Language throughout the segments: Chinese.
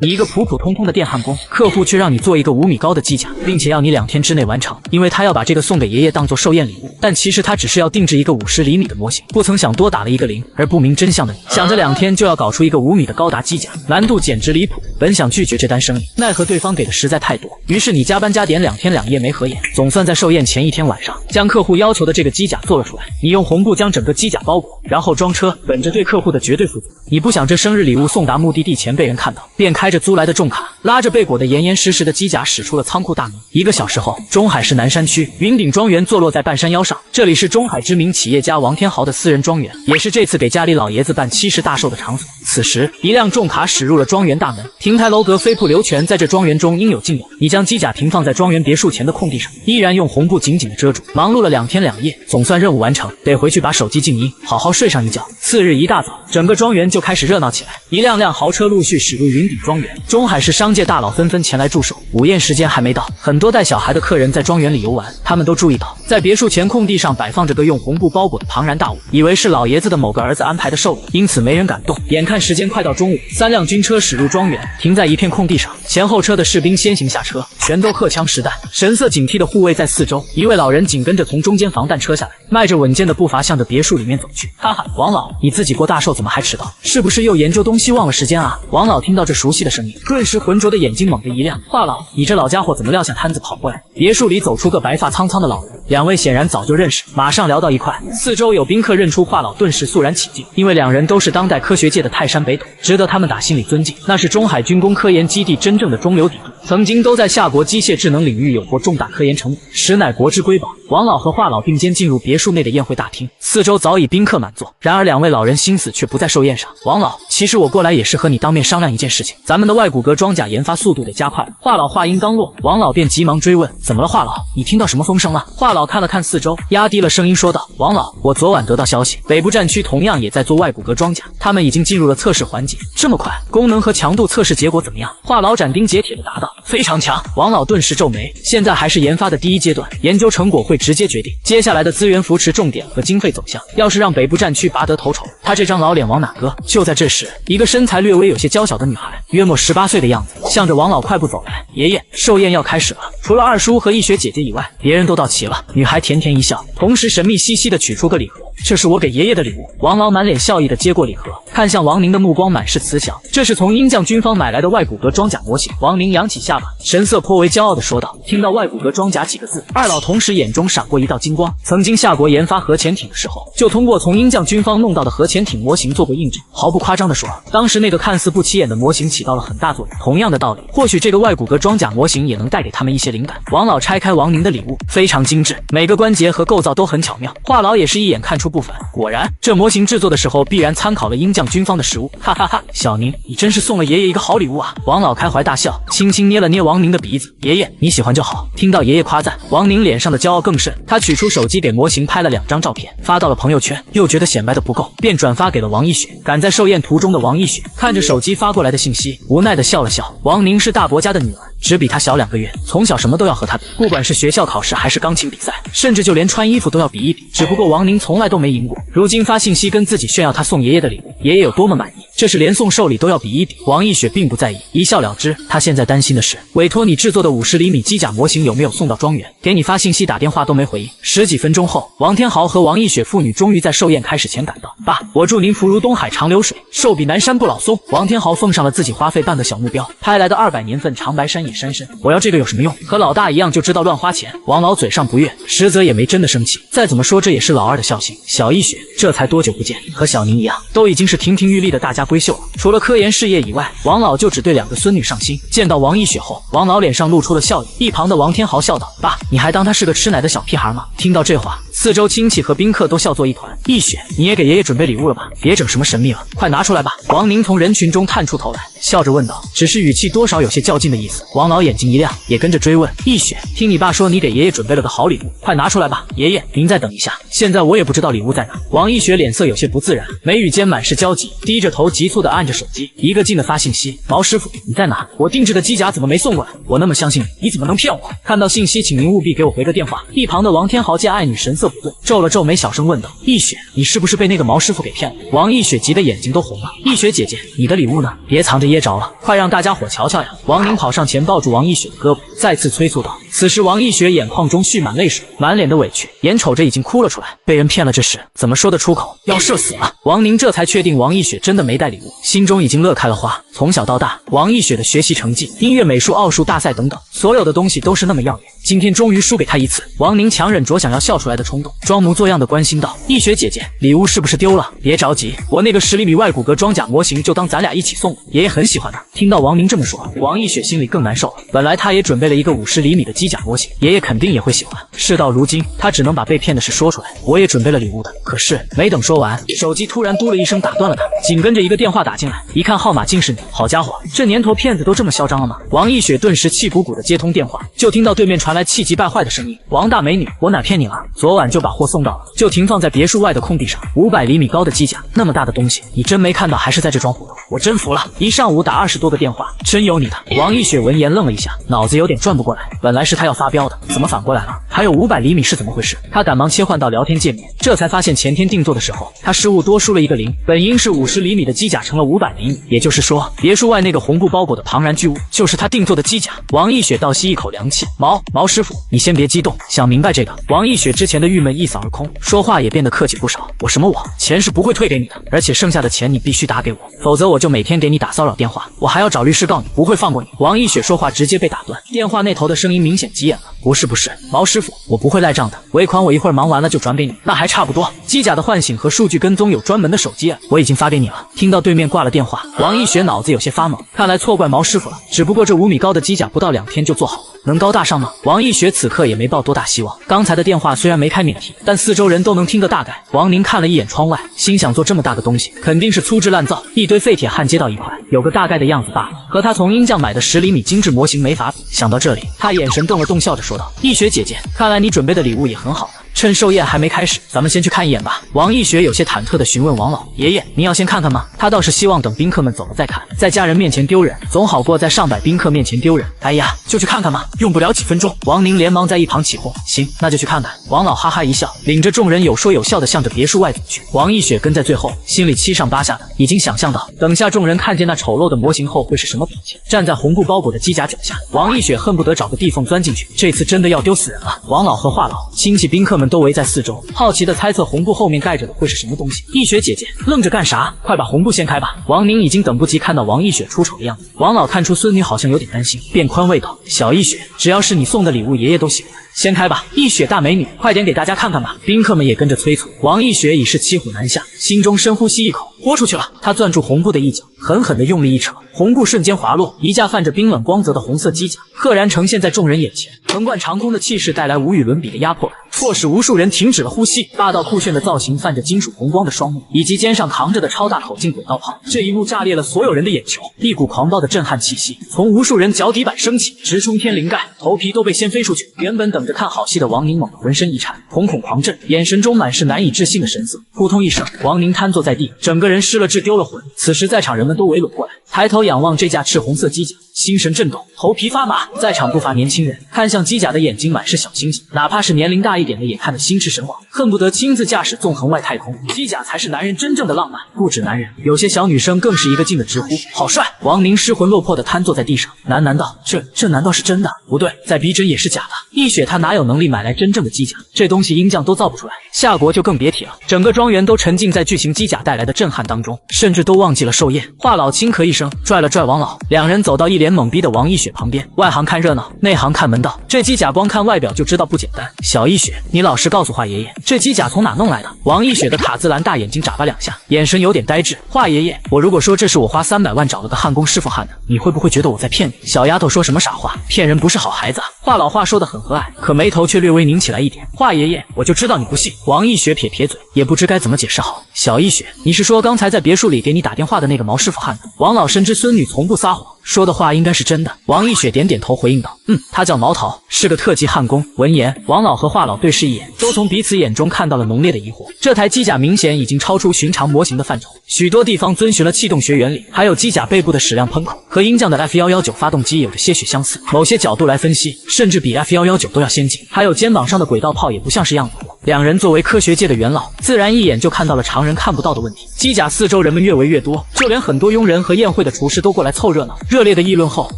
你一个普普通通的电焊工，客户却让你做一个5米高的机甲，并且要你2天之内完成，因为他要把这个送给爷爷当做寿宴礼物。但其实他只是要定制一个50厘米的模型，不曾想多打了一个0。而不明真相的你，想着2天就要搞出一个5米的高达机甲，难度简直离谱。本想拒绝这单生意，奈何对方给的实在太多，于是你加班加点2天2夜没合眼，总算在寿宴前1天晚上将客户要求的这个机甲做了出来。你用红布将整个机甲包裹，然后装车，本着对客户的绝对负责，你不想这生日礼物送达目的地前被人看到，便开着租来的重卡，拉着被裹得严严实实的机甲驶出了仓库大门。1个小时后，中海市南山区云顶庄园坐落在半山腰上，这里是中海知名企业家王天豪的私人庄园，也是这次给家里老爷子办70大寿的场所。此时，一辆重卡驶入了庄园大门，亭台楼阁飞瀑流泉，在这庄园中应有尽有。你将机甲停放在庄园别墅前的空地上，依然用红布紧紧的遮住。忙碌了2天2夜，总算任务完成，得回去把手机静音，好好睡上一觉。次日一大早，整个庄园就开始热闹起来，一辆辆豪车陆续驶入云顶庄园，中海市商界大佬纷纷前来驻守。午宴时间还没到，很多带小孩的客人在庄园里游玩，他们都注意到，在别墅前空地上摆放着个用红布包裹的庞然大物，以为是老爷子的某个儿子安排的寿礼，因此没人敢动。眼看时间快到中午，3辆军车驶入庄园，停在一片空地上，前后车的士兵先行下车，全都荷枪实弹，神色警惕的护卫在四周。一位老人紧跟着从中间防弹车下来，迈着稳健的步伐向着别墅里面走去。哈哈，王老，你自己过大寿怎么还迟到？是不是又研究东西忘了时间啊？王老听到这熟悉的声音，顿时浑浊的眼睛猛地一亮。华老，你这老家伙怎么撂下摊子跑过来？别墅里走出个白发苍苍的老人，两位显然早就认识，马上聊到一块。四周有宾客认出华老，顿时肃然起敬，因为两人都是当代科学界的泰山北斗，值得他们打心里尊敬。那是中海军工科研基地真正的中流砥柱，曾经都在夏国机械智能领域有过重大科研成果，实乃国之瑰宝。王老和华老并肩进入别墅内的宴会大厅，四周早已宾客满座，然而两位老人心思却不在寿宴上。王老，其实我过来也是和你当面商量一件事情，咱们的外骨骼装甲研发速度得加快了。华老话音刚落，王老便急忙追问，怎么了华老？你听到什么风声了？华老看了看四周，压低了声音说道，王老，我昨晚得到消息，北部战区同样也在做外骨骼装甲，他们已经进入了测试环节。这么快，功能和强度测试结果怎么样？华老斩钉截铁地答道，非常强。王老顿时皱眉，现在还是研发的第一阶段，研究成果会直接决定接下来的资源扶持重点和经费走向，要是让北部战区拔得头筹，他这张老脸往哪搁？就在这时，一个身材略微有些娇小的女孩，约莫18岁的样子，向着王老快步走来。爷爷，寿宴要开始了，除了二叔和一雪姐姐以外，别人都到齐了。女孩甜甜一笑，同时神秘兮兮地取出个礼盒，这是我给爷爷的礼物。王老满脸笑意地接过礼盒，看向王宁的目光满是慈祥，这是从鹰将军方买来的外骨骼装甲模型。王宁扬起下巴，神色颇为骄傲地说道。听到外骨骼装甲几个字，二老同时眼中闪过一道金光。曾经夏国研发核潜艇的时候，就通过从鹰将军方弄到的核潜艇模型做过印证。毫不夸张地说，当时那个看似不起眼的模型起到了很大作用。同样的道理，或许这个外骨骼装甲模型也能带给他们一些灵感。王老拆开王宁的礼物，非常精致，每个关节和构造都很巧妙。华老也是一眼看出不凡，果然这模型制作的时候必然参考了鹰将军方的实物。哈哈哈，小宁，你真是送了爷爷一个好礼物啊！王老开怀大笑，轻轻捏了捏王宁的鼻子，爷爷你喜欢就好。听到爷爷夸赞，王宁脸上的骄傲更甚，他取出手机给模型拍了2张照片，发到了朋友圈，又觉得显摆的不够，便转发给了王一雪。赶在寿宴途中的王一雪看着手机发过来的信息，无奈的笑了笑。王宁是大伯家的女儿，只比他小2个月，从小什么都要和他比，不管是学校考试还是钢琴比赛，甚至就连穿衣服都要比一比。只不过王宁从来都没赢过，如今发信息跟自己炫耀他送爷爷的礼物，爷爷有多么满意，这是连送寿礼都要比一比。王一雪并不在意，一笑了之。他现在担心的是，委托你制作的50厘米机甲模型有没有送到庄园，给你发信息打电话都没回应。10几分钟后，王天豪和王一雪父女终于在寿宴开始前赶到。爸，我祝您福如东海长流水，寿比南山不老松。王天豪奉上了自己花费办个小目标拍来的200年份长白山野山参，我要这个有什么用？和老大一样就知道乱花钱。王老嘴上不悦，实则也没真的生气，再怎么说这也是老二的孝心。小一雪这才多久不见，和小宁一样，都已经是亭亭玉立的大家闺秀了。除了科研事业以外，王老就只对2个孙女上心。见到王一雪后，王老脸上露出了笑意，一旁的王天豪笑道，爸，你还当他是个吃奶的小屁孩吗？听到这话，四周亲戚和宾客都笑作一团。一雪，你也给爷爷准备礼物了吧？别整什么神秘了，快拿出来吧。王宁从人群中探出头来，笑着问道，只是语气多少有些较劲的意思。王老眼睛一亮，也跟着追问，一雪，听你爸说你给爷爷准备了个好礼物，快拿出来吧。爷爷，您再等一下，现在我也不知道礼物在哪。王一雪脸色有些不自然，眉宇间满是焦急，低着头急促地按着手机，一个劲地发信息，毛师傅你在哪？我定制的机甲怎么没送过来？我那么相信你，你怎么能骗我？看到信息请您务必给我回个电话。一旁的王天豪见爱女神色色不对，皱了皱眉，小声问道：“易雪，你是不是被那个毛师傅给骗了？”王易雪急得眼睛都红了。易雪姐姐，你的礼物呢？别藏着掖着了，快让大家伙瞧瞧呀！王宁跑上前抱住王易雪的胳膊，再次催促道。此时王易雪眼眶中蓄满泪水，满脸的委屈，眼瞅着已经哭了出来。被人骗了这事怎么说得出口？要社死了！王宁这才确定王易雪真的没带礼物，心中已经乐开了花。从小到大，王易雪的学习成绩、音乐、美术、奥数大赛等等，所有的东西都是那么耀眼。今天终于输给他一次，王宁强忍着想要笑出来的冲动，装模作样的关心道：“易雪姐姐，礼物是不是丢了？别着急，我那个10厘米外骨骼装甲模型就当咱俩一起送，爷爷很喜欢的。”听到王宁这么说，王易雪心里更难受了。本来他也准备了一个50厘米的机甲模型，爷爷肯定也会喜欢。事到如今，他只能把被骗的事说出来。我也准备了礼物的，可是没等说完，手机突然嘟了一声打断了他，紧跟着一个电话打进来，一看号码竟是你。好家伙，这年头骗子都这么嚣张了吗？王易雪顿时气鼓鼓的接通电话，就听到对面传来气急败坏的声音：“王大美女，我哪骗你了？昨晚就把货送到了，就停放在别墅外的空地上，500厘米高的机甲，那么大的东西，你真没看到还是在这装糊涂？我真服了，一上午打20多个电话，真有你的！”王易雪闻言愣了一下，脑子有点转不过来，本来是他要发飙的，怎么反过来了？还有500厘米是怎么回事？他赶忙切换到聊天界面，这才发现前天定做的时候，他失误多输了一个0，本应是50厘米的机甲成了500厘米，也就是说，别墅外那个红布包裹的庞然巨物就是他定做的机甲。王易雪倒吸一口凉气，毛师傅，你先别激动，想明白这个。王易雪之前的郁闷一扫而空，说话也变得客气不少。我什么我？钱是不会退给你的，而且剩下的钱你必须打给我，否则我就每天给你打骚扰电话，我还要找律师告你，不会放过你。王易雪说话直接被打断，电话那头的声音明显急眼了。不是，毛师傅，我不会赖账的，尾款我一会儿忙完了就转给你，那还差不多。机甲的唤醒和数据跟踪有专门的手机，我已经发给你了。听到对面挂了电话，王易雪脑子有些发懵，看来错怪毛师傅了。只不过这5米高的机甲不到2天就做好了，能高大上吗？王易雪此刻也没抱多大希望。刚才的电话虽然没开免提，但四周人都能听个大概。王宁看了一眼窗外，心想做这么大的东西肯定是粗制滥造，一堆废铁焊接到一块，有个大概的样子罢了，和他从鹰匠买的10厘米精致模型没法比。想到这里，他眼神瞪了瞪，笑着说道：“易雪姐姐，看来你准备的礼物也很好呢。趁寿宴还没开始，咱们先去看一眼吧。”王易雪有些忐忑地询问王老：“爷爷，您要先看看吗？”他倒是希望等宾客们走了再看，在家人面前丢人，总好过在上百宾客面前丢人。哎呀，就去看看嘛，用不了几分钟。王宁连忙在一旁起哄：“行，那就去看看。”王老哈哈一笑，领着众人有说有笑地向着别墅外走去。王易雪跟在最后，心里七上八下的，已经想象到等下众人看见那丑陋的模型后会是什么表情。站在红布包裹的机甲脚下，王易雪恨不得找个地缝钻进去，这次真的要丢死人了。王老和华老、亲戚、宾客们都围在四周，好奇地猜测红布后面盖着的会是什么东西。易雪姐姐，愣着干啥？快把红布掀开吧！王宁已经等不及看到王易雪出丑的样子。王老看出孙女好像有点担心，便宽慰道：“小易雪，只要是你送的礼物，爷爷都喜欢。掀开吧，易雪大美女，快点给大家看看吧！”宾客们也跟着催促。王易雪已是骑虎难下，心中深呼吸一口，豁出去了。她攥住红布的一角，狠狠地用力一扯，红布瞬间滑落，一架泛着冰冷光泽的红色机甲赫然呈现在众人眼前，横贯长空的气势带来无与伦比的压迫感，迫使无数人停止了呼吸。霸道酷炫的造型，泛着金属红光的双目，以及肩上扛着的超大口径轨道炮，这一幕炸裂了所有人的眼球。一股狂暴的震撼气息从无数人脚底板升起，直冲天灵盖，头皮都被掀飞出去。原本等着看好戏的王宁猛地浑身一颤，瞳孔狂震，眼神中满是难以置信的神色。扑通一声，王宁瘫坐在地，整个人失了智，丢了魂。此时在场人们都围拢过来，抬头仰望这架赤红色机甲，心神震动，头皮发麻。在场不乏年轻人，看向机甲的眼睛满是小星星，哪怕是年龄大一点的也看得心驰神往，恨不得亲自驾驶纵横外太空。机甲才是男人真正的浪漫，不止男人，有些小女生更是一个劲的直呼好帅。王宁失魂落魄的瘫坐在地上，喃喃道：“这难道是真的？不对，再逼真也是假的。易雪她哪有能力买来真正的机甲？这东西鹰匠都造不出来，夏国就更别提了。”整个庄园都沉浸在巨型机甲带来的震撼当中，甚至都忘记了寿宴。华老轻咳一声，拽了拽王老，两人走到一脸懵逼的王易雪旁边，外行看热闹，内行看门道。这机甲光看外表就知道不简单。小易雪，你老实告诉华爷爷，这机甲从哪弄来的？王易雪的卡姿兰大眼睛眨巴两下，眼神有点呆滞。华爷爷，我如果说这是我花300万找了个焊工师傅焊的，你会不会觉得我在骗你？小丫头说什么傻话，骗人不是好孩子。华老话说得很和蔼，可眉头却略微拧起来一点。华爷爷，我就知道你不信。王易雪撇撇嘴，也不知该怎么解释好。小易雪，你是说刚才在别墅里给你打电话的那个毛师傅焊的？王老深知孙女从不撒谎，说的话应该是真的。王易雪点点头回应道：“他叫毛桃，是个特级焊工。”闻言，王老和华老对视一眼，都从彼此眼中看到了浓烈的疑惑。这台机甲明显已经超出寻常模型的范畴，许多地方遵循了气动学原理，还有机甲背部的矢量喷口和鹰匠的 F119 发动机有着些许相似，某些角度来分析，甚至比 F119 都要先进。还有肩膀上的轨道炮也不像是样子货。两人作为科学界的元老，自然一眼就看到了常人看不到的问题。机甲四周人们越围越多，就连很多佣人和宴会的厨师都过来凑热闹。热烈的议论后，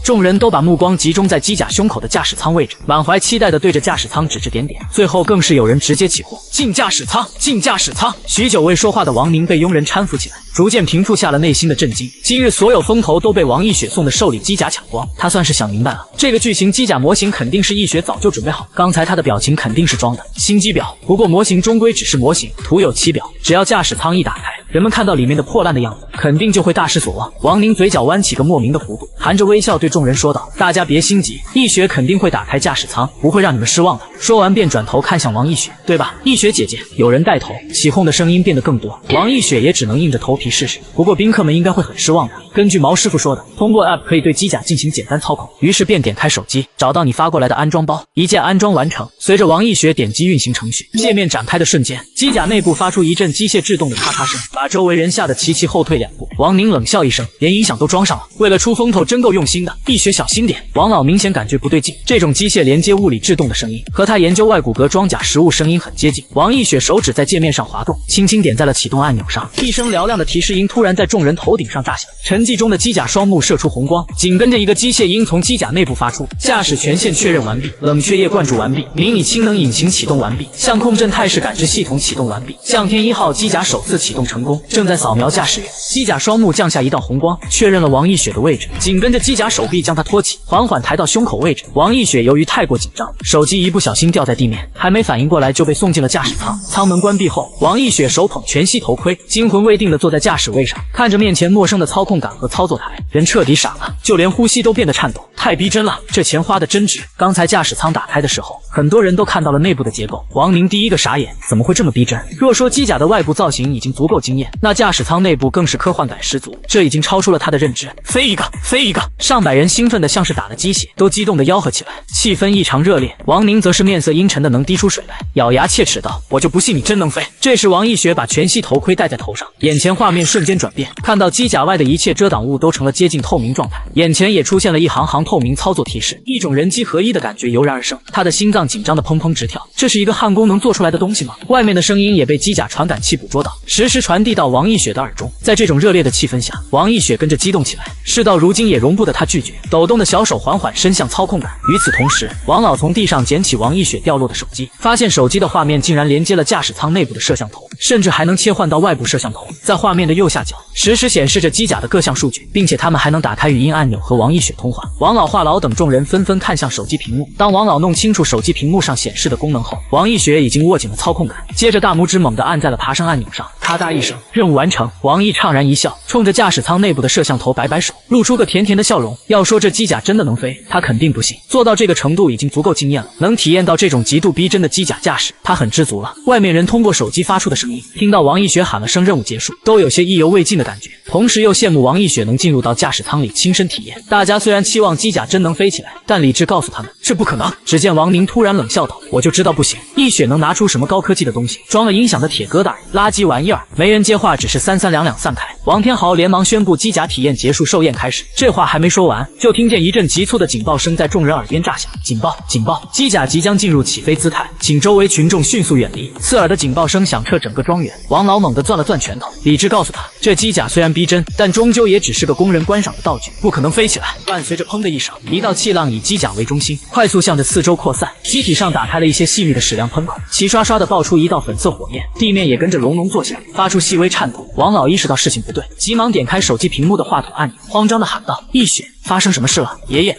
众人都把目光集中在机甲胸口的驾驶舱位置，满怀期待地对着驾驶舱指指点点。最后更是有人直接起哄：进驾驶舱，进驾驶舱！许久未说话的王宁被佣人搀扶起来，逐渐平复下了内心的震惊。今日所有风头都被王一雪送的寿礼机甲抢光，他算是想明白了，这个巨型机甲模型肯定是一雪早就准备好，刚才他的表情肯定是装的。心机婊，不过模型终归只是模型，徒有其表。只要驾驶舱一打开，人们看到里面的破烂的样子，肯定就会大失所望。王宁嘴角弯起个莫名的弧度，含着微笑对众人说道：“大家别心急，一雪肯定会打开驾驶舱，不会让你们失望的。”说完便转头看向王一雪：“对吧，一雪姐姐？”有人带头，起哄的声音变得更多。王一雪也只能硬着头皮试试，不过宾客们应该会很失望的。根据毛师傅说的，通过 App 可以对机甲进行简单操控，于是便点开手机，找到你发过来的安装包，一键安装完成。随着王一雪点击运行程序，界面展开的瞬间，机甲内部发出一阵机械制动的咔咔声，把周围人吓得齐齐后退2步。王宁冷笑一声，连音响都装上了，为了出风头真够用心的。一雪小心点。王老明显感觉不对劲，这种机械连接物理制动的声音和他研究外骨骼装甲实物声音很接近。王一雪手指在界面上滑动，轻轻点在了启动按钮上，一声嘹亮的提示音突然在众人头顶上炸响，沉寂中的机甲双目射出红光，紧跟着一个机械音从机甲内部发出：驾驶权限确认完毕，冷却液灌注完毕，迷你氢能引擎启动完毕，相控阵态势感知系统启动完毕，向天1号机甲首次启动成功，正在扫描驾驶员。机甲双目降下一道红光，确认了王一雪的位置，紧跟着机甲手臂将她托起，缓缓抬到胸口位置。王一雪由于太过紧张，手机一不小心掉在地面，还没反应过来就被送进了驾驶舱。舱门关闭后，王一雪手捧全息头盔，惊魂未定地坐在驾驶位上，看着面前陌生的操控杆和操作台，人彻底傻了，就连呼吸都变得颤抖，太逼真了，这钱花的真值。刚才驾驶舱打开的时候，很多人都看到了内部的结构，王宁第一个傻眼，怎么会这么逼真？若说机甲的外部造型已经足够惊艳，那驾驶舱内部更是科幻感十足，这已经超出了他的认知。飞一个，飞一个！上百人兴奋的像是打了鸡血，都激动的吆喝起来，气氛异常热烈。王宁则是面色阴沉的能滴出水来，咬牙切齿道：“我就不信你真能飞！”这时王一雪把全息头盔戴在头上，眼前画面瞬间转变，看到机甲外的一切遮挡物都成了接近透明状态，眼前也出现了一行行透明操作提示，一种人机合一的感觉油然而生，他的心脏紧张的砰砰直跳。这是一个焊工能做出来的东西吗？外面的声音也被机甲传感器捕捉到，实时传递到王一雪的耳中。在这种热烈的气氛下，王一雪跟着激动起来，事到如今也容不得他拒绝，抖动的小手缓缓伸向操控杆。与此同时，王老从地上捡起王一雪掉落的手机，发现手机的画面竟然连接了驾驶舱内部的摄像头，甚至还能切换到外部摄像头。在画面的右下角，实时显示着机甲的各项数据，并且他们还能打开语音按钮和王一雪通话。王老、华老等众人纷纷看向手机屏幕，当王老弄清楚手机屏幕上显示的功能后，王一雪已经握紧了操控杆，接着大拇指猛地按在了爬升按钮上，咔嗒一声，任务完成。王毅怅然一笑，冲着驾驶舱内部的摄像头摆摆手，露出个甜甜的笑容。要说这机甲真的能飞，他肯定不信，做到这个程度已经足够惊艳了，能体验到这种极度逼真的机甲驾驶，他很知足了。外面人通过手机发出的声音，听到王一雪喊了声任务结束，都有些意犹未尽的感觉，同时又羡慕王一雪能进入到驾驶舱里亲身体验。大家虽然期望机甲真能飞起来，但理智告诉他们这不可能。只见王宁突然冷笑道：“我就知道不行，一雪能拿出什么高科技的东西，装了音响的铁疙瘩而已，垃圾玩意儿。”没人接话，只是三三两两散开。王天豪连忙宣布机甲体验结束，寿宴开始。这话还没说完，就听见一阵急促的警报声在众人耳边炸响：“警报！警报！机甲即将进入起飞姿态，请周围群众迅速远离。”刺耳的警报声响彻整个庄园。王老猛地攥了攥拳头，理智告诉他，这机甲虽然逼真，但终究也只是个供人观赏的道具，不可能飞起来。伴随着砰的一声，一道气浪以机甲为中心，快速向着四周扩散。机体上打开了一些细密的矢量喷口，齐刷刷地爆出一道粉色火焰，地面也跟着隆隆作响，发出细微颤抖。王老意识到事情不对，急忙点开手机屏幕的话筒按钮，慌张地喊道：“一雪，发生什么事了？爷爷，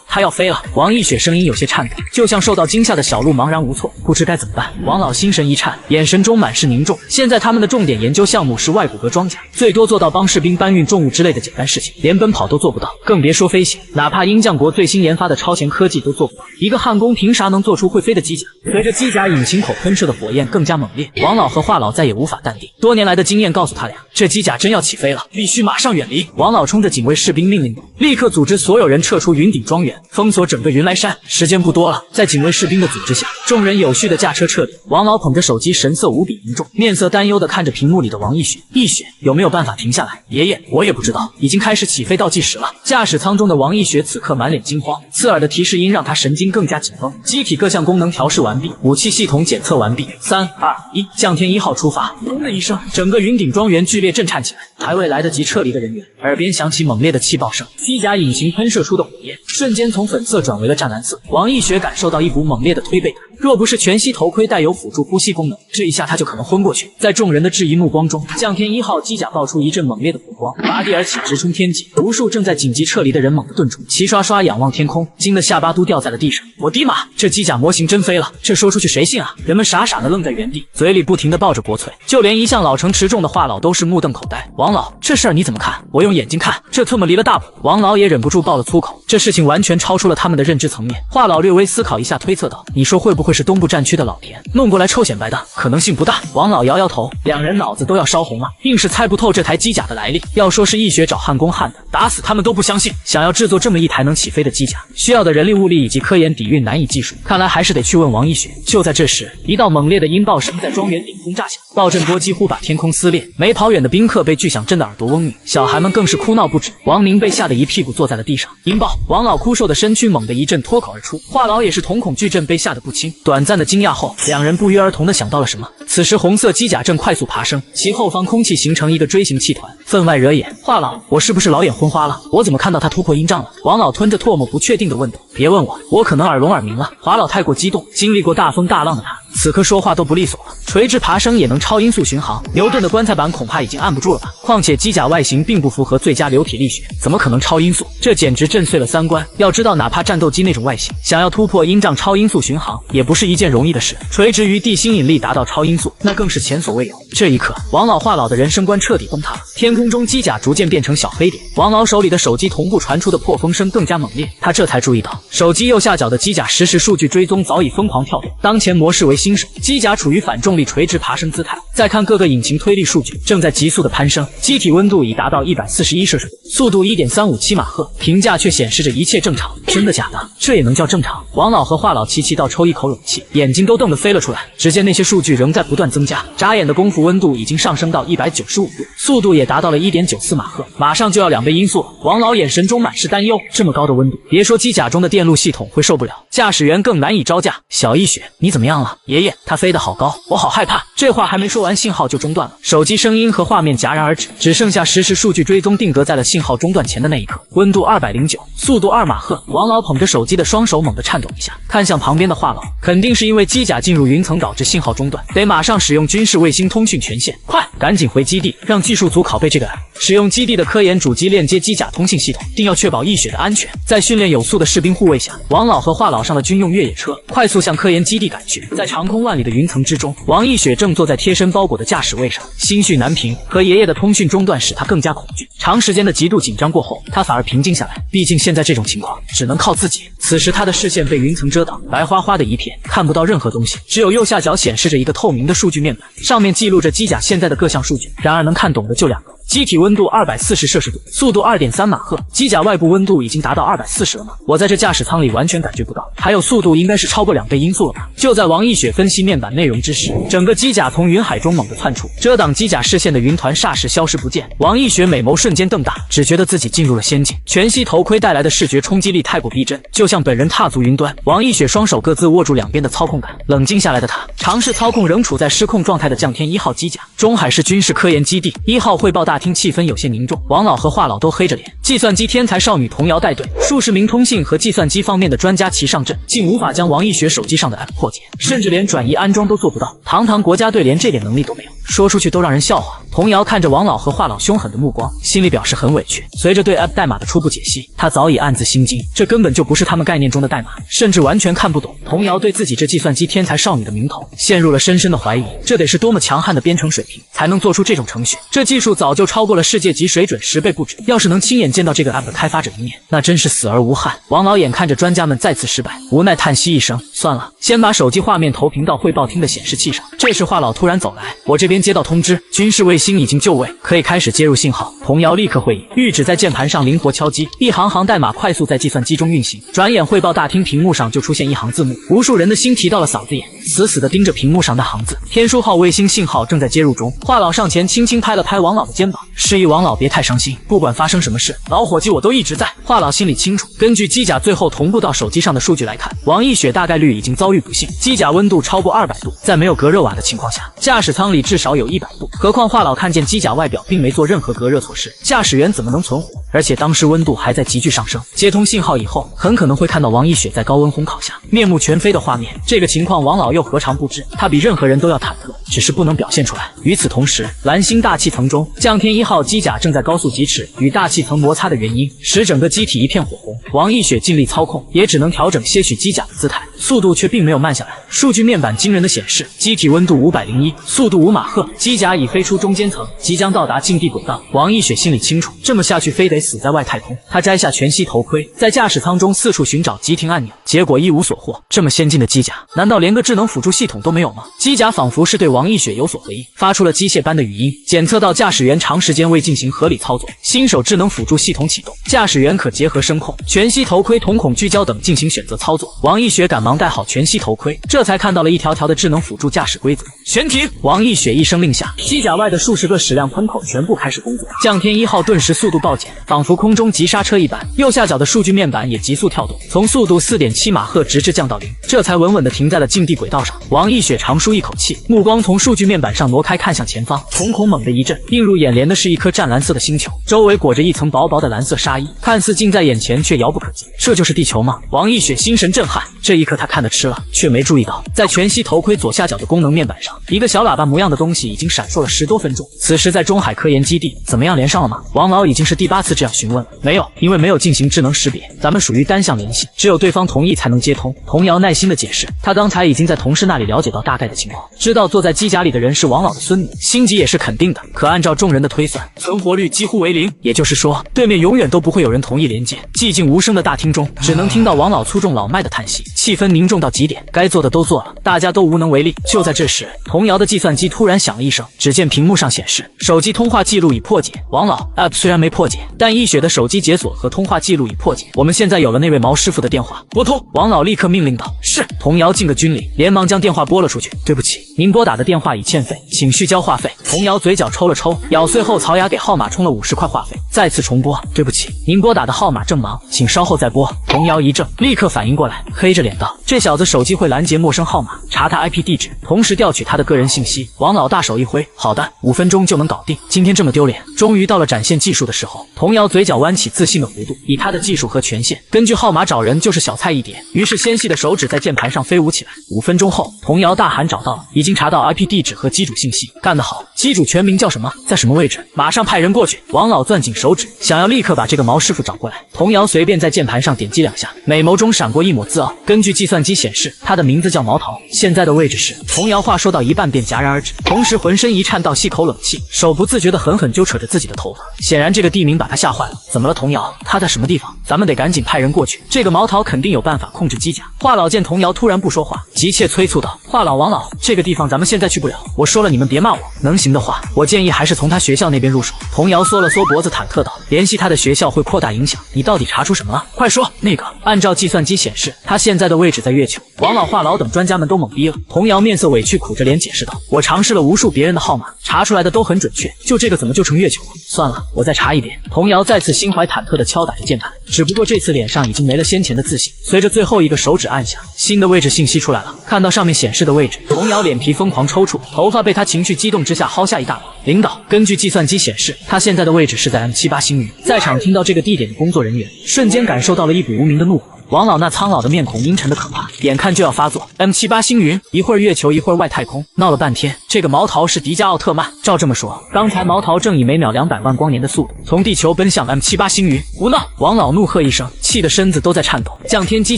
他要飞了！”王一雪声音有些颤抖，就像受到惊吓的小鹿茫然无措，不知该怎么办。王老心神一颤，眼神中满是凝重。现在他们的重点研究项目是外骨骼装甲，最多做到帮士兵搬运重物之类的简单事情，连奔跑都做不到，更别说飞行。哪怕鹰将国最新研发的超前科技都做不到，一个焊工凭啥能做出会飞的机甲？随着机甲引擎口喷射的火焰更加猛烈，王老和华老再也无法淡定。多年来的经验告诉他俩，这机甲真要起飞了，必须马上远离。王老冲着警卫士兵命令道：“立刻组织所有人撤出云顶庄园，封锁整个云来山。时间不多了，在警卫士兵的组织下，众人有序的驾车撤离。王老捧着手机，神色无比凝重，面色担忧的看着屏幕里的王一雪。一雪，有没有办法停下来？爷爷，我也不知道，已经开始起飞倒计时了。驾驶舱中的王一雪此刻满脸惊慌，刺耳的提示音让他神经更加紧绷。机体各项功能调试完毕，武器系统检测完毕。3、2、1，向天1号出发。轰的一声，整个云顶庄园剧烈震颤起来。还未来得及撤离的人员，耳边响起猛烈的气爆声，机甲引擎喷射出的火焰瞬间从粉色转为了湛蓝色。王一雪感受到一股猛烈的推背感，若不是全息头盔带有辅助呼吸功能，这一下他就可能昏过去。在众人的质疑目光中，向天1号机甲爆出一阵猛烈的火光，拔地而起，直冲天际。无数正在紧急撤离的人猛地顿住，齐刷刷仰望天空，惊得下巴都掉在了地上。我的妈，这机甲模型真飞了，这说出去谁信啊？人们傻傻的愣在原地，嘴里不停地抱着国粹，就连一向老成持重的华老都是目瞪口呆。王老，这事儿你怎么看？我用眼睛看，这特么离了大谱。王老也忍不住爆了粗口，这事情完全超出了他们的认知层面。华老略微思考一下，推测道：你说会不会是东部战区的老田弄过来臭显摆的？可能性不大。王老摇摇头，两人脑子都要烧红了，硬是猜不透这台机甲的来历。要说是一雪找焊工焊的，打死他们都不相信。想要制作这么一台能起飞的机甲，需要的人力物力以及科研底蕴难以计数，看来还是得去问王一雪。就在这时，一道猛烈的音爆声在庄园顶空炸响，爆震波几乎把天空撕裂，没跑远的宾客被巨响震得耳朵嗡鸣，小孩们更是哭闹不止。王宁被吓得一屁股坐在了地上。音爆！王老枯瘦的身躯猛地一震脱口而出，华老也是瞳孔巨震，被吓得不轻。短暂的惊讶后，两人不约而同地想到了什么。此时红色机甲正快速爬升，其后方空气形成一个锥形气团，分外惹眼。华老，我是不是老眼昏花了？我怎么看到他突破音障了？王老吞着唾沫不确定地问道。别问我，我可能耳聋耳鸣了。华老太过激动，经历过大风大浪的他，此刻说话都不利索了。垂直爬升也能超音速巡航，牛顿的棺材板恐怕已经按不住了吧？况且机甲外形并不符合最佳流体力学，怎么可能超音速？这简直震碎了三观。要知道，哪怕战斗机那种外形，想要突破音障超音速巡航，也不是一件容易的事。垂直于地心引力达到超音速，那更是前所未有。这一刻，王老华老的人生观彻底崩塌了。天空中机甲逐渐变成小黑点，王老手里的手机同步传出的破风声更加猛烈。他这才注意到，手机右下角的机甲实时数据追踪早已疯狂跳动，当前模式为新手，机甲处于反重力垂直爬升姿态。再看各个引擎推力数据，正在急速的攀升，机体温度已达到141摄氏度，速度1.357马赫，评价却显示着一切正常。真的假的？这也能叫正常？王老和华老齐齐倒抽一口冷气，眼睛都瞪得飞了出来。只见那些数据仍在不断增加，眨眼的功夫温度已经上升到195度，速度也达到了1.94马赫，马上就要2倍音速了。王老眼神中满是担忧，这么高的温度，别说机甲中的电路系统会受不了，驾驶员更难以招架。小一雪，你怎么样了？爷爷，他飞得好高，我好害怕。这话还没说完，信号就中断了，手机声音和画面戛然而止，只剩下实时数据追踪定格在了信号中断前的那一刻。温度209，速度2马赫。王老捧着手机的双手猛地颤抖一下，看向旁边的华老，肯定是因为机甲进入云层导致信号中断，得马上使用军事卫星通讯权限。快，赶紧回基地，让技术组拷贝这个 app， 使用基地的科研主机链接机甲通信系统，定要确保一雪的安全。在训练有素的士兵护卫下，王老和华老上了军用越野车，快速向科研基地赶去。在长空万里的云层之中，王一雪正坐在贴身包裹的驾驶位上，心绪难平。和爷爷的通讯中断使他更加恐惧。长时间的极度紧张过后，他反而平静下来。毕竟现在这种情况只能靠自己。此时他的视线被云层遮挡，白花花的一片，看不到任何东西，只有右下角显示着一个透明的数据面板，上面记录着机甲现在的各项数据。然而能看懂的就2个。机体温度240摄氏度，速度2.3马赫，机甲外部温度已经达到240了吗？我在这驾驶舱里完全感觉不到，还有速度应该是超过2倍音速了吧？就在王一雪分析面板内容之时，整个机甲从云海中猛地窜出，遮挡机甲视线的云团霎时消失不见。王一雪美眸瞬间瞪大，只觉得自己进入了仙境，全息头盔带来的视觉冲击力太过逼真，就像本人踏足云端。王一雪双手各自握住两边的操控杆，冷静下来的他尝试操控仍处在失控状态的降天1号机甲。中海市军事科研基地1号汇报大厅气氛有些凝重，王老和华老都黑着脸。计算机天才少女童瑶带队，数十名通信和计算机方面的专家齐上阵，竟无法将王一雪手机上的 app 破解，甚至连转移安装都做不到。堂堂国家队连这点能力都没有，说出去都让人笑话。童瑶看着王老和华老凶狠的目光，心里表示很委屈。随着对 app 代码的初步解析，他早已暗自心惊，这根本就不是他们概念中的代码，甚至完全看不懂。童瑶对自己这计算机天才少女的名头陷入了深深的怀疑，这得是多么强悍的编程水平才能做出这种程序，这技术早就超过了世界级水准10倍不止。要是能亲眼见到这个 app 的开发者一面，那真是死而无憾。王老眼看着专家们再次失败，无奈叹息一声，算了，先把手机画面投屏到汇报厅的显示器上。这时华老突然走来，我这边接到通知，军事卫星已经就位，可以开始接入信号。童瑶立刻会意，玉指在键盘上灵活敲击，一行行代码快速在计算机中运行。转眼汇报大厅屏幕上就出现一行字幕，无数人的心提到了嗓子眼，死死地盯着屏幕上的行字。天书号卫星信号正在接入中。华老上前轻轻拍了拍王老的肩膀，示意王老别太伤心，不管发生什么事，老伙计我都一直在。华老心里清楚，根据机甲最后同步到手机上的数据来看，王一雪大概率已经遭遇不幸，机甲温度超过200度，在没有隔热瓦的情况下，驾驶舱里至少有100度。何况华老看见机甲外表并没做任何隔热措施，驾驶员怎么能存活？而且当时温度还在急剧上升，接通信号以后，很可能会看到王一雪在高温烘烤下面目全非的画面。这个情况王老又何尝不知？他比任何人都要忐忑，只是不能表现出来。与此同时，蓝星大气层中，降天1号机甲正在高速疾驰，与大气层摩擦的原因使整个机体一片火红。王一雪尽力操控，也只能调整些许机甲的姿态，速度却并没有慢下来。数据面板惊人的显示，机体温度501，速度5马赫，机甲已飞出中间层，即将到达近地轨道。王一雪心里清楚，这么下去非得死在外太空。他摘下全息头盔，在驾驶舱中四处寻找急停按钮，结果一无所获。这么先进的机甲，难道连个智能辅助系统都没有吗？机甲仿佛是对王一雪有所回应，发出了机械般的语音，检测到驾驶员长时间未进行合理操作，新手智能辅助系统启动，驾驶员可结合声控、全息头盔、瞳孔聚焦等进行选择操作。王一雪赶忙戴好全息头盔，这才看到了一条条的智能辅助驾驶规则。悬停！王一雪一声令下，机甲外的数十个矢量喷口全部开始工作，降天1号顿时速度暴减，仿佛空中急刹车一般。右下角的数据面板也急速跳动，从速度4.7马赫直至降到0，这才稳稳地停在了近地轨道上。王一雪长舒一口气，目光从数据面板上挪开，看向前方，瞳孔猛地一震，映入眼帘的是一颗湛蓝色的星球，周围裹着一层薄薄的蓝色纱衣，看似近在眼前，却遥不可及。这就是地球吗？王一雪心神震撼。这一刻他看得吃了，却没注意到，在全息头盔左下角的功能面板上，一个小喇叭模样的东西已经闪烁了10多分钟。此时在中海科研基地，怎么样连上了吗？王老已经是第8次这样询问了。没有，因为没有进行智能识别，咱们属于单向联系，只有对方同意才能接通。童瑶耐心的解释，他刚才已经在同事那里了解到大概的情况，知道坐在机甲里的人是王老的孙女，心急也是肯定的。可按照众人的推算，存活率几乎为0，也就是说，对面永远都不会有人同意连接。寂静无声的大厅中，只能听到王老粗重老迈的叹息，气氛凝重到极点。该做的都做了，大家都无能为力。就在这时，童瑶的计算机突然响了一声，只见屏幕上显示手机通话记录已破解。王老 App 虽然没破解，但一雪的手机解锁和通话记录已破解。我们现在有了那位毛师傅的电话，拨通。王老立刻命令道：是。童瑶尽个军礼，连忙将电话拨了出去。对不起，您拨打的电话已欠费，请续交话费。童瑶嘴角抽了抽，咬碎后槽牙给号码充了50块话费，再次重拨。对不起，您拨打的号码正忙，请稍后再拨。童瑶一怔，立刻反应过来，黑着脸道：这小子手机会拦截陌生号码，查他 IP 地址，同时调取他的个人信息。王老大手一挥，好的，5分钟就能搞定。今天这么丢脸，终于到了展现技术的时候。童瑶嘴角弯起自信的弧度，以他的技术和权限，根据号码找人就是小菜一碟。于是纤细的手指在键盘上飞舞起来。5分钟后，童瑶大喊找到了，已经查到 IP 地址和机主信息。干得好！机主全名叫什么？在什么位置？马上派人过去。王老攥紧手指，想要立刻把这个毛师傅找过来。童瑶随便在键盘上点击2下，美眸中闪过一抹自傲。根据计算机显示，他的名字叫毛桃，现在的位置是……童瑶话说到一半便戛然而止，同时浑身一颤，倒吸口冷气，手不自觉地狠狠揪扯着自己的头发。显然这个地名把他吓坏了。怎么了，童瑶？他在什么地方？咱们得赶紧派人过去。这个毛桃肯定有办法控制机甲。华老见童瑶突然不说话，急切催促道：华老、王老，这个地方咱们现在去不了，我说了你们别骂我。能行的话，我建议还是从他学校那边入手。童瑶缩了缩脖子，忐忑道：联系他的学校会扩大影响，你到底查出什么了？快说！那个，按照计算机显示，他现在的位置在月球。王老、华老等专家们都懵逼了。童瑶面色委屈，苦着脸解释道：我尝试了无数别人的号码，查出来的都很准确，就这个怎么就成月球了？算了，我再查一遍。童瑶再次心怀忐忑地敲打着键盘，只不过这次脸上已经没了先前的自信。随着最后一个手指按下，新的位置信息出来了。看到上面显示的位置，童瑶脸皮疯狂抽搐，头发被他情绪激动之下薅下一大把。领导，根据计算机显示，他现在的位置是在 M78星云。在场听到这个地点的工作人员瞬间感受到了一股无名的怒火。王老那苍老的面孔阴沉的可怕，眼看就要发作。M78星云，一会儿月球，一会儿外太空，闹了半天，这个毛桃是迪迦奥特曼。照这么说，刚才毛桃正以每秒200万光年的速度从地球奔向 M78星云。胡闹！王老怒喝一声，气得身子都在颤抖。降天机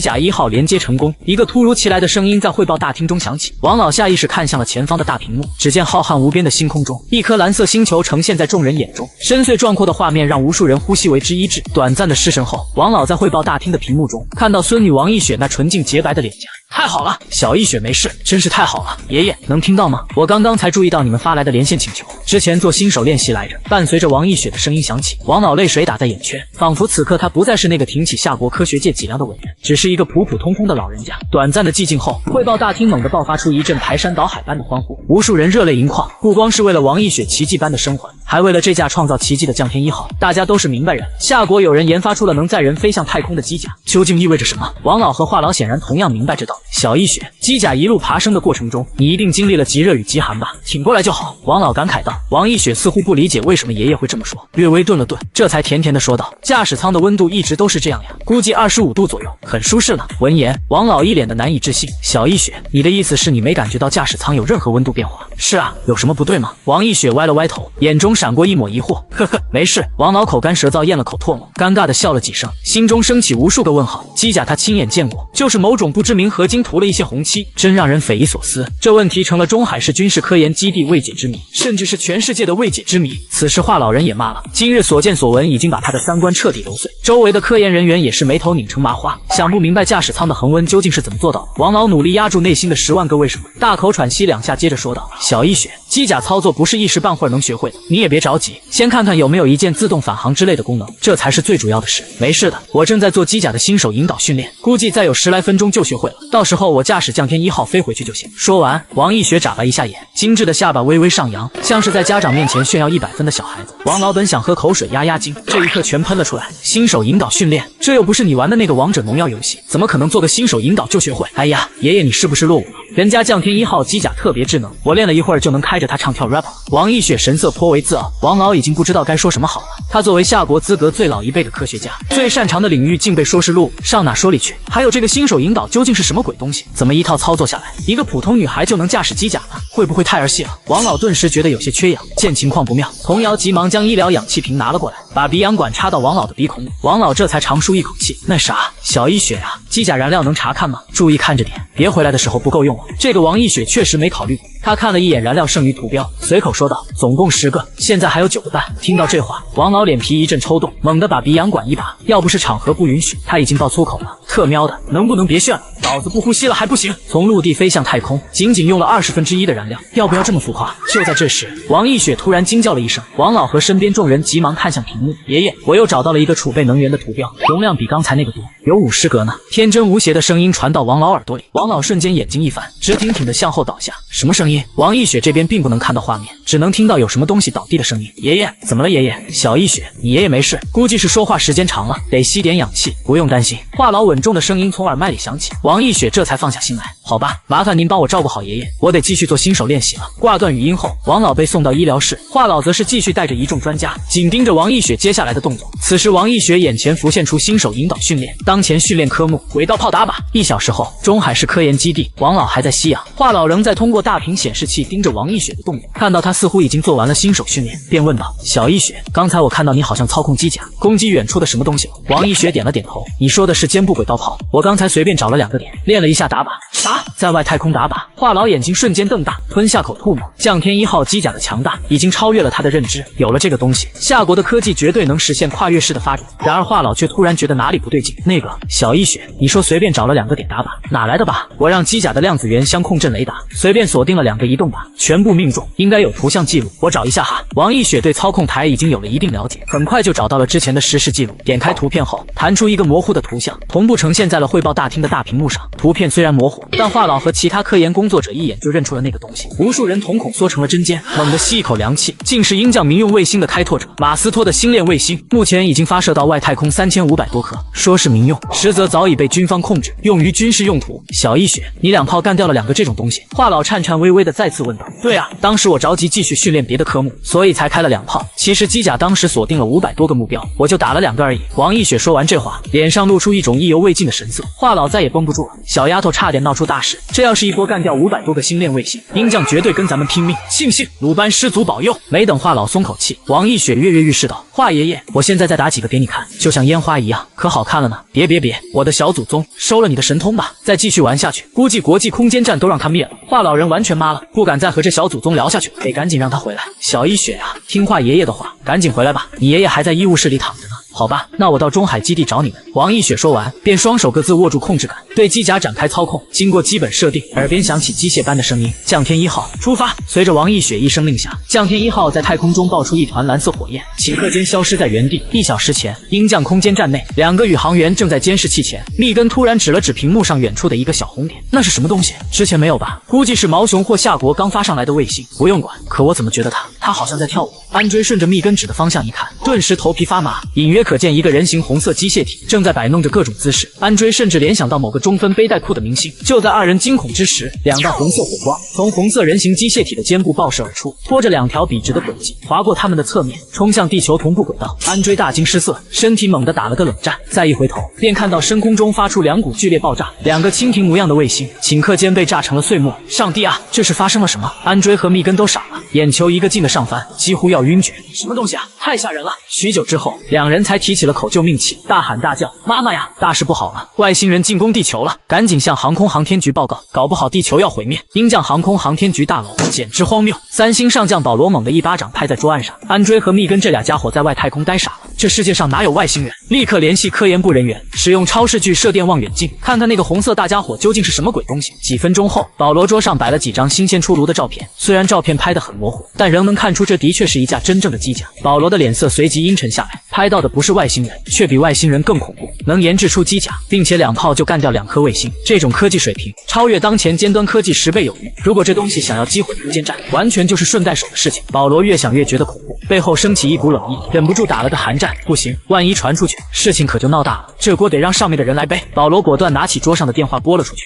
甲1号连接成功。一个突如其来的声音在汇报大厅中响起。王老下意识看向了前方的大屏幕，只见浩瀚无边的星空中，一颗蓝色星球呈现在众人眼中，深邃壮阔的画面让无数人呼吸为之一滞。短暂的失神后，王老在汇报大厅的屏幕中看到孙女王一雪那纯净洁白的脸颊，太好了，小一雪没事，真是太好了。爷爷能听到吗？我刚刚才注意到你们发来的连线请求，之前做新手练习来着。伴随着王一雪的声音响起，王老泪水打在眼圈，仿佛此刻他不再是那个挺起夏国科学界脊梁的伟人，只是一个普普通通的老人家。短暂的寂静后，汇报大厅猛地爆发出一阵排山倒海般的欢呼，无数人热泪盈眶，不光是为了王一雪奇迹般的生还，还为了这架创造奇迹的降天一号。大家都是明白人，夏国有人研发出了能载人飞向太空的机甲，究竟意味着什么？王老和华老显然同样明白这道理。小一雪，机甲一路爬升的过程中，你一定经历了极热与极寒吧？挺过来就好。王老感慨道。王一雪似乎不理解为什么爷爷会这么说，略微顿了顿，这才甜甜的说道：驾驶舱的温度一直都是这样呀，估计25度左右，很舒适呢。闻言，王老一脸的难以置信。小一雪，你的意思是你没感觉到驾驶舱有任何温度变化？是啊，有什么不对吗？王一雪歪了歪头，眼中闪过一抹疑惑。呵呵，没事。王老口干舌燥，咽了口唾沫，尴尬的笑了几声，心中升起无数个问号。机甲他亲眼见过，就是某种不知名合金涂了一些红漆，真让人匪夷所思。这问题成了中海市军事科研基地未解之谜，甚至是全世界的未解之谜。此时华老人也骂了，今日所见所闻已经把他的三观彻底揉碎，周围的科研人员也是眉头拧成麻花，想不明白驾驶舱的恒温究竟是怎么做到的。王老努力压住内心的10万个为什么，大口喘息2下，接着说道：小一雪，机甲操作不是一时半会儿能学会的，你也别着急，先看看有没有一键自动返航之类的功能，这才是最主要的事。没事的，我正在做机甲的新手引导训练，估计再有10来分钟就学会了，到时候我驾驶降天1号飞回去就行。说完，王一雪眨巴一下眼，精致的下巴微微上扬，像是在家长面前炫耀100分的小孩子。王老本想喝口水压压惊，这一刻全喷了出来。新手引导训练，这又不是你玩的那个王者荣耀游戏，怎么可能做个新手引导就学会？哎呀，爷爷你是不是落伍了？人家降天1号机甲特别智能，我练了一会儿就能开着它唱跳 rap 了。王一雪神色颇为自傲，王老已经不知道该说什么好了。他作为夏国资格最老一辈的科学家，最擅长的领域竟被说是落伍，上哪说理去？还有这个新手引导究竟是什么鬼东西？怎么一套操作下来，一个普通女孩就能驾驶机甲了？会不会太儿戏了？王老顿时觉得有些缺氧，见情况不妙，童瑶急忙将医疗氧气瓶拿了过来，把鼻氧管插到王老的鼻孔里。王老这才长舒一口气。那啥，小一雪啊，机甲燃料能查看吗？注意看着点，别回来的时候不够用了。这个王一雪确实没考虑过，他看了一眼燃料剩余图标，随口说道：总共10个，现在还有9个半。听到这话，王老脸皮一阵抽动，猛地把鼻氧管一拔，要不是场合不允许，他已经爆粗口了。特喵的，能不能别炫了？老子不呼吸了还不行！从陆地飞向太空，仅仅用了1/20的燃料，要不要这么浮夸？就在这时，王一雪突然惊叫了一声，王老和身边众人急忙看向屏幕。爷爷，我又找到了一个储备能源的图标，容量比刚才那个多，有50格呢。天真无邪的声音传到王老耳朵里，王老瞬间眼睛一翻，直挺挺的向后倒下。什么声音？王一雪这边并不能看到画面，只能听到有什么东西倒地的声音。爷爷，怎么了？爷爷，小一雪，你爷爷没事，估计是说话时间长了，得吸点氧气，不用担心。话痨稳重的声音从耳麦里响起，王一雪这才放下心来。好吧，麻烦您帮我照顾好爷爷，我得继续做新手练习了。挂断语音后，王老被送到医疗室，话痨则是继续带着一众专家紧盯着王一雪接下来的动作。此时，王一雪眼前浮现出新手引导训练，当前训练科目轨道炮打靶。1小时后，中海市科研基地，王老还在吸氧，话痨仍在通过大屏显示器盯着王一雪的动作，看到他似乎已经做完了新手训练，便问道：小一雪，刚才我看到你好像操控机甲攻击远处的什么东西了？王一雪点了点头，你说的是肩部轨道炮，我刚才随便找了2个点，练了一下打靶。啥？在外太空打靶？话痨眼睛瞬间瞪大，吞下口唾沫。降天1号机甲的强大已经超越了他的认知，有了这个东西，夏国的科技绝对能实现跨越式的发展。然而话痨却突然觉得哪里不对劲。那个小一雪，你说随便找了2个点打靶，哪来的靶？我让机甲的量子源相控阵雷达随便锁定了2个移动靶，全部命中，应该有图像记录，我找一下哈。王一雪对操控台已经有了一定了解，很快就找到了之前的实时记录。点开图片后，弹出一个模糊的图像，同步呈现在了汇报大厅的大屏幕上。图片虽然模糊，但话痨和其他科研工作者一眼就认出了那个东西。无数人瞳孔缩成了针尖，猛地吸一口凉气，竟是鹰将民用卫星的开拓者马斯托的星链卫星，目前已经发射到外太空3500多颗。说是民用，实则早已被军方控制，用于军事用途。小一雪，你2炮干掉了2个这种东西？话痨颤颤巍巍的再次问道。对啊，当时我着急继续训练别的科目，所以才开了2炮。其实机甲当时锁定了500多个目标，我就打了2个而已。王一雪说完这话，脸上露出一种意犹未尽的神色。话痨再也绷不住了，小丫头差点闹出大事，这要是一波干掉500多个星链卫星，鹰将绝对跟咱们拼命，信不信？鲁班师祖保佑！没等话痨松口气，王一雪跃跃欲试道：华爷爷，我现在再打几个给你看，就像烟花一样，可好看了呢。别，我的小祖宗收了你的神通吧，再继续玩下去，估计国际空间站都让他灭了。话痨人完全麻了，不敢再和这小祖宗聊下去了，得赶紧让他回来。小一雪啊，听话爷爷的话，赶紧回来吧，你爷爷还在医务室里躺着呢。好吧，那我到中海基地找你们。王一雪说完，便双手各自握住控制杆，对机甲展开操控。经过基本设定，耳边响起机械般的声音：降天1号出发。随着王一雪一声令下，降天1号在太空中爆出一团蓝色火焰，顷刻间消失在原地。1小时前，鹰将空间站内，2个宇航员正在监视器前。密根突然指了指屏幕上远处的一个小红点，那是什么东西？之前没有吧？估计是毛熊或夏国刚发上来的卫星，不用管。可我怎么觉得他好像在跳舞？安追顺着密根指的方向一看，顿时头皮发麻，隐约可见一个人形红色机械体正在摆弄着各种姿势。安追甚至联想到某个中分背带裤的明星。就在二人惊恐之时，2道红色火光从红色人形机械体的肩部爆射而出，拖着2条笔直的轨迹划过他们的侧面，冲向地球同步轨道。安追大惊失色，身体猛地打了个冷战，再一回头便看到深空中发出2股剧烈爆炸，2个蜻蜓模样的卫星顷刻间被炸成了碎末。上帝啊，这是发生了什么？安追和密根都傻了，眼球一个劲的上翻，几乎要晕厥。什么东西啊，太吓人了！许久之后，2人才提起了口救命器，大喊大叫：妈妈呀，大事不好了，外星人进攻地球了，赶紧向航空航天局报告，搞不好地球要毁灭。鹰将航空航天局大楼简直荒谬。3星上将保罗猛地一巴掌拍在桌案上，安追和密根这俩家伙在外太空呆傻了，这世界上哪有外星人？立刻联系科研部人员，使用超视距射电望远镜，看看那个红色大家伙究竟是什么鬼东西。几分钟后，保罗桌上摆了几张新鲜出炉的照片，虽然照片拍得很模糊，但仍能看出这的确是一架真正的机甲。保罗的脸色随即阴沉下来，拍到的不是外星人，却比外星人更恐怖，能研制出机甲，并且2炮就干掉2颗卫星，这种科技水平超越当前尖端科技10倍有余。如果这东西想要击毁无间站，完全就是顺带手的事情。保罗越想越觉得恐怖，背后升起一股冷意，忍不住打了个寒战。不行，万一传出去，事情可就闹大了，这锅得让上面的人来背。保罗果断拿起桌上的电话拨了出去。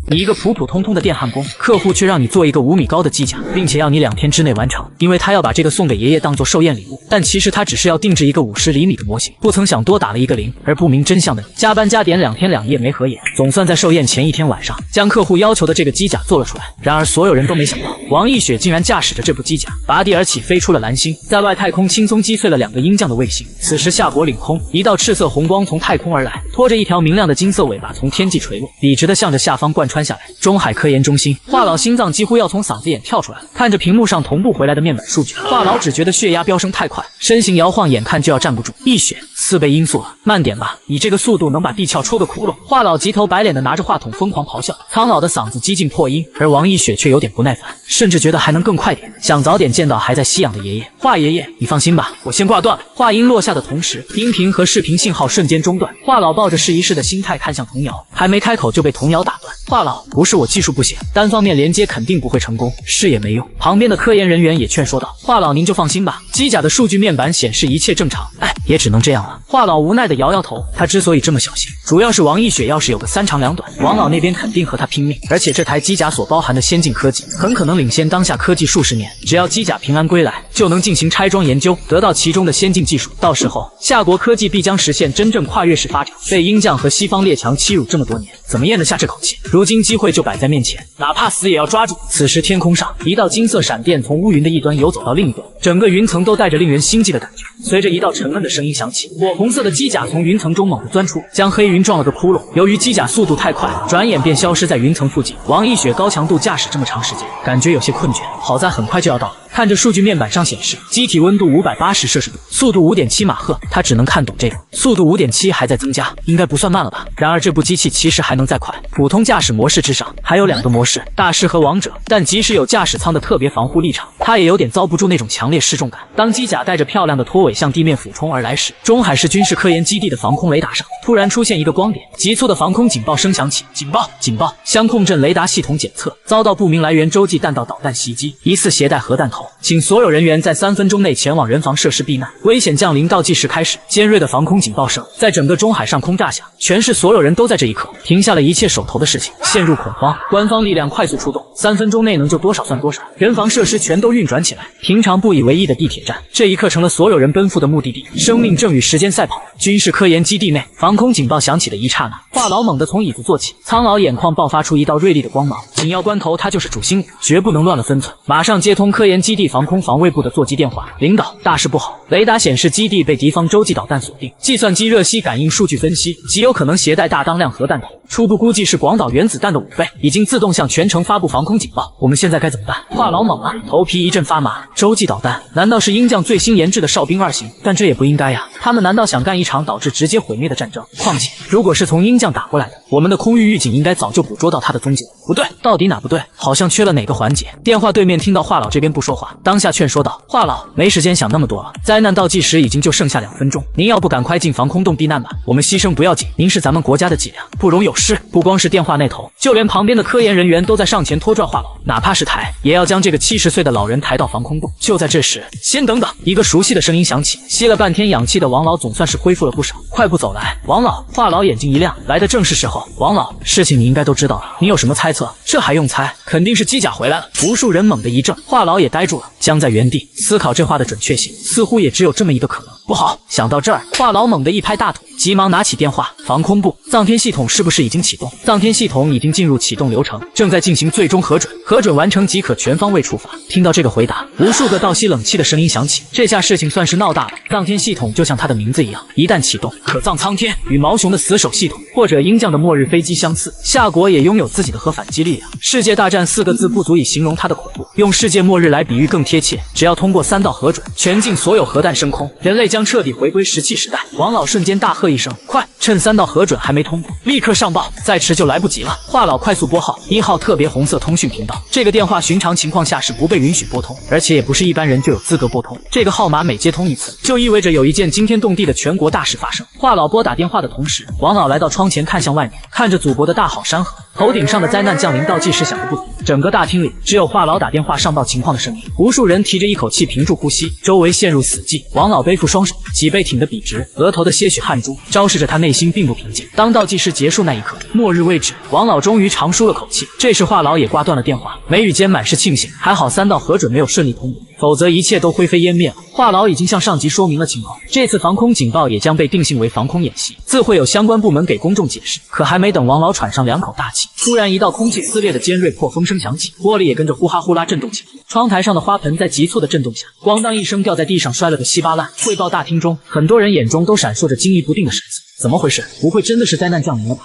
你一个普普通通的电焊工，客户却让你做一个5米高的机甲，并且要你2天之内完成，因为他要把这个送给爷爷当做寿宴礼物。但其实他只是要定制一个50厘米的模型。不曾想多打了一个0，而不明真相的你，加班加点2天2夜没合眼，总算在寿宴前一天晚上将客户要求的这个机甲做了出来。然而所有人都没想到，王一雪竟然驾驶着这部机甲拔地而起，飞出了蓝星，在外太空轻松击碎了2个鹰将的卫星。此时夏国领空，一道赤色红光从太空而来，拖着一条明亮的金色尾巴从天际垂落，笔直的向着下方贯穿下来。中海科研中心，华老心脏几乎要从嗓子眼跳出来了。看着屏幕上同步回来的面板数据，华老只觉得血压飙升太快，身形摇晃，眼看就要站不住。一雪4倍音速了，慢点吧，你这个速度能把地壳戳个窟窿。华老急头白脸的拿着话筒疯狂咆哮，苍老的嗓子几近破音，而王一雪却有点不耐烦，甚至觉得还能更快点，想早点见到还在吸氧的爷爷。华爷爷，你放心吧，我先挂断了。话音落下的同时，音频和视频信号瞬间中断。华老抱着试一试的心态看向童瑶，还没开口就被童瑶打断。华老，不是我技术不行，单方面连接肯定不会成功，试也没用。旁边的科研人员也劝说道：华老您就放心吧，机甲的数据面板显示一切正常，也只能这样了。华老无奈的摇摇头，他之所以这么小心，主要是王一雪要是有个3长2短，王老那边肯定和他拼命。而且这台机甲所包含的先进科技，很可能领先当下科技数十年。只要机甲平安归来，就能进行拆装研究，得到其中的先进技术。到时候，夏国科技必将实现真正跨越式发展。被鹰将和西方列强欺辱这么多年，怎么咽得下这口气？如今机会就摆在面前，哪怕死也要抓住。此时天空上，一道金色闪电从乌云的一端游走到另一端，整个云层都带着令人心悸的感觉。随着一道沉闷的声音响起，火红色的机甲从云层中猛地钻出，将黑云撞了个窟窿。由于机甲速度太快，转眼便消失在云层附近。王一雪高强度驾驶这么长时间，感觉有些困倦，好在很快就要到了。看着数据面板上显示，机体温度580摄氏度，速度5.7马赫，他只能看懂这个速度5.7还在增加，应该不算慢了吧？然而这部机器其实还能再快。普通驾驶模式之上还有2个模式，大师和王者，但即使有驾驶舱的特别防护立场，他也有点遭不住那种强烈失重感。当机甲带着漂亮的拖尾向地面俯冲而来时，中海市军事科研基地的防空雷达上突然出现一个光点，急促的防空警报声响起，警报警报，相控阵雷达系统检测遭到不明来源洲际弹道导弹袭击，疑似携带核弹头，请所有人员在3分钟内前往人防设施避难。危险降临倒计时开始，尖锐的防空警报声在整个中海上空炸响，全市所有人都在这一刻停下了一切手头的事情，陷入恐慌。官方力量快速出动，3分钟内能救多少算多少，人防设施全都运转起来。平常不以为意的地铁站，这一刻成了所有人奔赴的目的地。生命正与时间赛跑。军事科研基地内，防空警报响起的一刹那，华老猛地从椅子坐起，苍老眼眶爆发出一道锐利的光芒。紧要关头，他就是主心骨，绝不能乱了分寸。马上接通科研基地防空防卫部的座机电话，领导，大事不好，雷达显示基地被敌方洲际导弹锁定，计算机热吸感应数据分析，极有可能携带大当量核弹头，初步估计是广岛原子弹的5倍，已经自动向全城发布防空空警报，我们现在该怎么办？话痨猛了，头皮一阵发麻。洲际导弹，难道是鹰将最新研制的哨兵2型？但这也不应该呀，他们难道想干一场导致直接毁灭的战争？况且，如果是从鹰将打过来的，我们的空域预警应该早就捕捉到他的踪迹。不对，到底哪不对？好像缺了哪个环节。电话对面听到话痨这边不说话，当下劝说道：“话痨，没时间想那么多了，灾难倒计时已经就剩下2分钟，您要不赶快进防空洞避难吧？我们牺牲不要紧，您是咱们国家的脊梁，不容有失。”不光是电话那头，就连旁边的科研人员都在上前拖拽话痨，哪怕是抬，也要将这个70岁的老人抬到防空洞。就在这时，先等等，一个熟悉的声音响起，吸了半天氧气的王老总算是恢复了不少，快步走来。王老，话痨眼睛一亮，来的正是时候。王老，事情你应该都知道了，你有什么猜测？这还用猜？肯定是机甲回来了。无数人猛地一怔，话痨也呆住了，僵在原地思考这话的准确性，似乎也只有这么一个可能。不好，想到这儿，话痨猛地一拍大腿，急忙拿起电话，防空部，藏天系统是不是已经启动？藏天系统已经进入启动流程，正在进行最终核准，核准完成即可全方位出发。听到这个回答，无数个倒吸冷气的声音响起，这下事情算是闹大了。藏天系统就像它的名字一样，一旦启动，可藏苍天，与毛熊的死守系统或者鹰将的末日飞机相似，夏国也拥有自己的核反击力量。世界大战4个字不足以形容它的恐怖，用世界末日来比喻更贴切。只要通过3道核准，全境所有核弹升空，人类将彻底回归石器时代。王老瞬间大喝一声：“快！趁3道核准还没通过，立刻上报，再迟就来不及了。”话痨快速拨号1号特别红色通讯频道，这个电话寻常情况下是不被允许拨通，而且也不是一般人就有资格拨通。这个号码每接通1次，就意味着有一件惊天动地的全国大事发生。话痨拨打电话的同时，王老来到窗前，看向外面，看着祖国的大好山河，头顶上的灾难降临倒计时响个不停。整个大厅里只有话痨打电话上报情况的声音，无数人提着一口气屏住呼吸，周围陷入死寂。王老背负双手，脊背挺得笔直，额头的些许汗珠昭示着他内心并不平静。当倒计时结束那一刻，末日未至，王老终于长舒了口气。这时话痨也挂断了电话，眉宇间满是庆幸，还好3道核准没有顺利通过，否则一切都灰飞烟灭了。话痨已经向上级说明了情况，这次防空警报也将被定性为防空演习，自会有相关部门给公众解释。可还没等王老喘上2口大气，突然一道空气撕裂的尖锐破风声响起，玻璃也跟着呼哈呼啦震动起来。窗台上的花盆在急促的震动下，咣当一声掉在地上，摔了个稀巴烂。汇报大厅中，很多人眼中都闪烁着惊疑不定的神色。怎么回事？不会真的是灾难降临了吧？